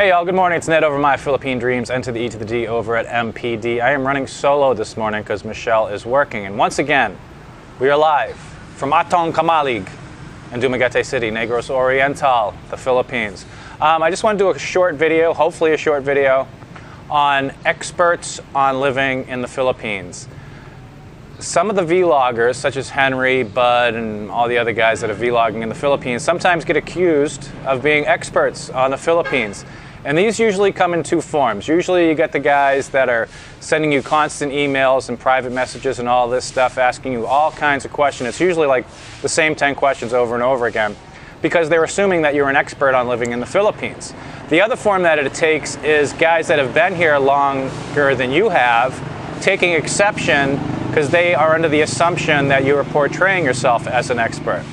Hey y'all, good morning. It's Ned over My Philippine Dreams, N to the E to the D over at MPD. I am running solo this morning because Michelle is working. And once again, we are live from Atong Kamalig in Dumaguete City, Negros Oriental, the Philippines. I just want to do a short video, hopefully a short video, on experts on living in the Philippines. Some of the vloggers, such as Henry, Bud, and all the other guys that are vlogging in the Philippines, sometimes get accused of being experts on the Philippines. And these usually come in two forms. Usually you get the guys that are sending you constant emails and private messages and all this stuff, asking you all kinds of questions. It's usually like the same 10 questions over and over again, because they're assuming that you're an expert on living in the Philippines. The other form that it takes is guys that have been here longer than you have, taking exception because they are under the assumption that you are portraying yourself as an expert.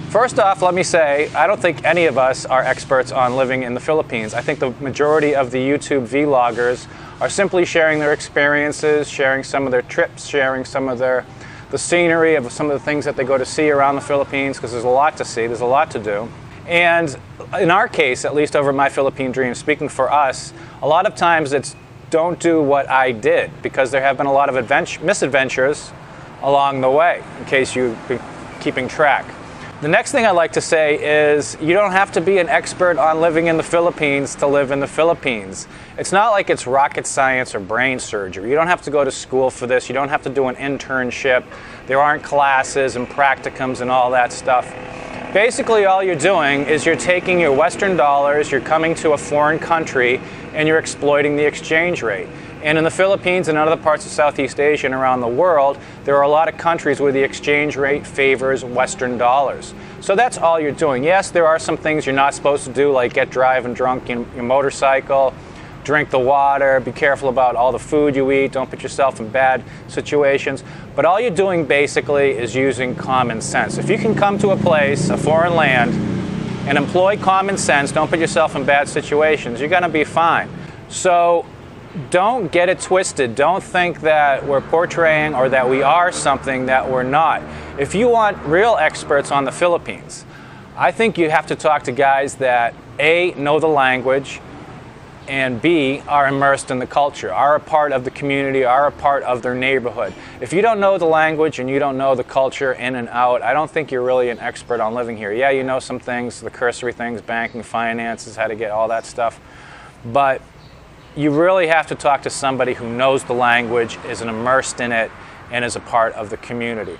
First off, let me say, I don't think any of us are experts on living in the Philippines. I think the majority of the YouTube vloggers are simply sharing their experiences, sharing some of their trips, sharing some of the scenery of some of the things that they go to see around the Philippines, because there's a lot to see, there's a lot to do. And in our case, at least over My Philippine Dreams, speaking for us, a lot of times it's don't do what I did, because there have been a lot of misadventures along the way, in case you've been keeping track. The next thing I'd like to say is you don't have to be an expert on living in the Philippines to live in the Philippines. It's not like it's rocket science or brain surgery. You don't have to go to school for this. You don't have to do an internship. There aren't classes and practicums and all that stuff. Basically, all you're doing is you're taking your Western dollars, you're coming to a foreign country, and you're exploiting the exchange rate. And in the Philippines and other parts of Southeast Asia and around the world, there are a lot of countries where the exchange rate favors Western dollars. So that's all you're doing. Yes, there are some things you're not supposed to do, like get driving drunk in your motorcycle, drink the water, be careful about all the food you eat, don't put yourself in bad situations. But all you're doing basically is using common sense. If you can come to a place, a foreign land, and employ common sense, don't put yourself in bad situations, you're gonna be fine. So don't get it twisted. Don't think that we're portraying or that we are something that we're not. If you want real experts on the Philippines, I think you have to talk to guys that A, know the language, and B, are immersed in the culture, are a part of the community, are a part of their neighborhood. If you don't know the language and you don't know the culture in and out, I don't think you're really an expert on living here. Yeah, you know some things, the cursory things, banking, finances, how to get all that stuff, but you really have to talk to somebody who knows the language, is immersed in it, and is a part of the community.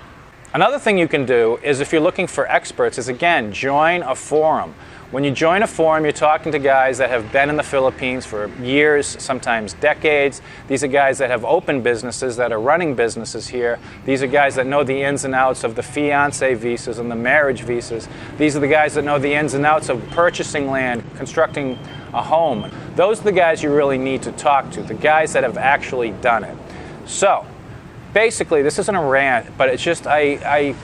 Another thing you can do is, if you're looking for experts, is again, join a forum. When you join a forum, you're talking to guys that have been in the Philippines for years, sometimes decades. These are guys that have opened businesses, that are running businesses here. These are guys that know the ins and outs of the fiancé visas and the marriage visas. These are the guys that know the ins and outs of purchasing land, constructing a home. Those are the guys you really need to talk to, the guys that have actually done it. So, basically, this isn't a rant, but it's just I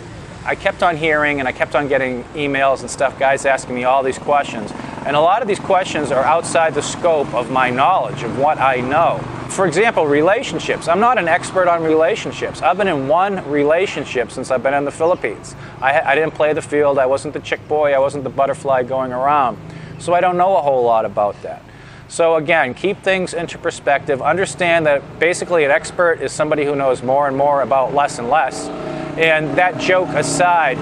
kept on hearing and I kept on getting emails and stuff, guys asking me all these questions. And a lot of these questions are outside the scope of my knowledge, of what I know. For example, relationships. I'm not an expert on relationships. I've been in one relationship since I've been in the Philippines. I didn't play the field, I wasn't the chick boy, I wasn't the butterfly going around. So I don't know a whole lot about that. So again, keep things into perspective. Understand that basically an expert is somebody who knows more and more about less and less. And that joke aside,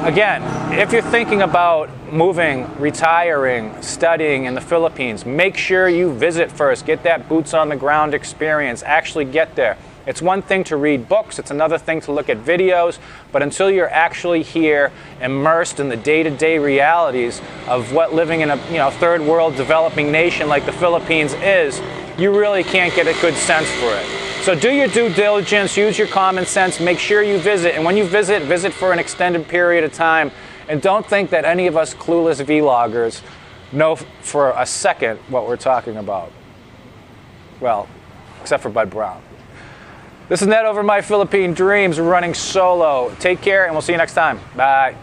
again, if you're thinking about moving, retiring, studying in the Philippines, make sure you visit first. Get that boots on the ground experience. Actually get there. It's one thing to read books, it's another thing to look at videos, but until you're actually here, immersed in the day-to-day realities of what living in a third world developing nation like the Philippines is, you really can't get a good sense for it. So do your due diligence, use your common sense, make sure you visit, and when you visit, visit for an extended period of time, and don't think that any of us clueless vloggers know for a second what we're talking about. Well, except for Bud Brown. This is Ned over My Philippine Dreams, running solo. Take care, and we'll see you next time. Bye.